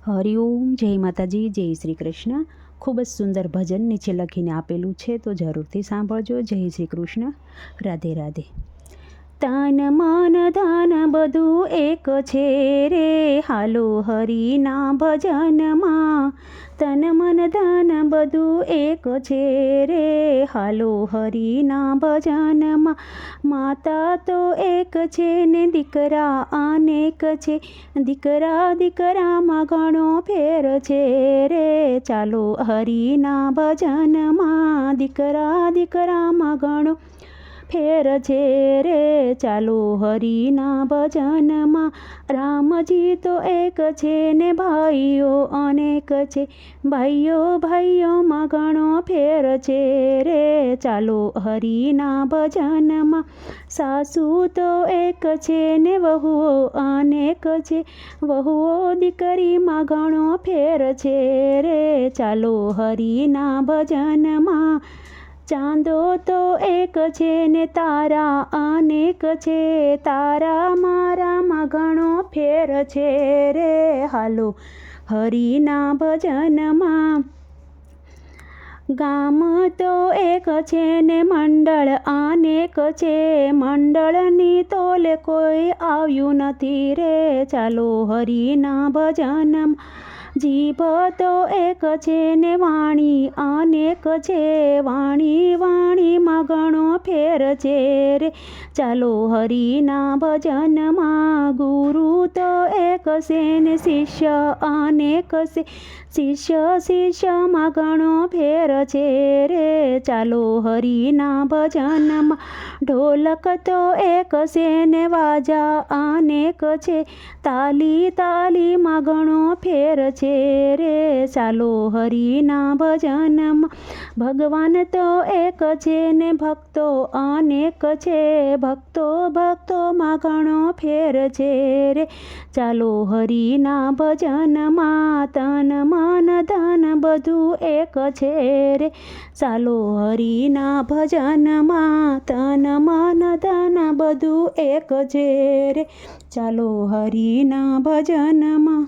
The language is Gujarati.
હરિઓમ, જય માતાજી, જય શ્રી કૃષ્ણ. ખૂબ જ સુંદર ભજન નીચે લખીને આપેલું છે, તો જરૂરથી સાંભળજો. જય શ્રી કૃષ્ણ. રાધે રાધે. તન મન ધન બધું એક છે રે, હાલો હરિના ભજનમાં. તન મન ધન બધું એક છે રે, હાલો હરિના ભજનમાં. માતા તો એક છે ને દીકરા અનેક છે, દીકરા દીકરામાં ઘણો ફેર છે રે. ચાલો હરિના ભજનમાં, દીકરા દીકરામાં ઘણો ફેર છે રે. ચાલો હરિના ભજનમાં. રામજી તો એક છે ને ભાઈઓ અનેક છે, ભાઈઓ ભાઈઓમાં ઘણો ફેર છે રે. ચાલો હરિના ભજનમાં. સાસુ તો એક છે ને વહુઓ અનેક છે, વહુઓ દીકરીમાં ઘણો ફેર છે રે. ચાલો હરિના ભજનમાં. ચાંદો તો એક છે ને તારા અનેક છે, તારા મારામાં ઘણો ફેર છે રે. હાલો હરિના ભજનમાં. ગામ તો એક છે ને મંડળ અનેક છે, મંડળની તોલે કોઈ આવ્યું નથી રે. ચાલો હરિના ભજનમાં. જીભ તો એક છે ને વાણી અનેક છે, વાણી વાણીમાં ઘણો ફેર છે રે. ચાલો હરિના ભજનમાં. ગુરુ તો એક છે ને શિષ્ય અનેક છે, શિષ્ય શિષ્યમાં ઘણો ફેર છે રે. ચાલો હરિના ભજનમાં. ઢોલક તો એક છે ને વાજા અનેક છે, તાલી તાલીમાં ઘણો ફેર છે રે. ચાલો હરિના ભજનમાં. ભગવાન તો એક છે ને ભક્તો અનેક છે, ભક્તો ભક્તોમાં ઘણો ફેર છે રે. ચાલો હરિના ભજનમાં. તન મન ધન બધું એક છે રે, ચાલો હરિના ભજનમાં. તન મન ધન બધું એક છે રે, ચાલો હરિના ભજનમાં.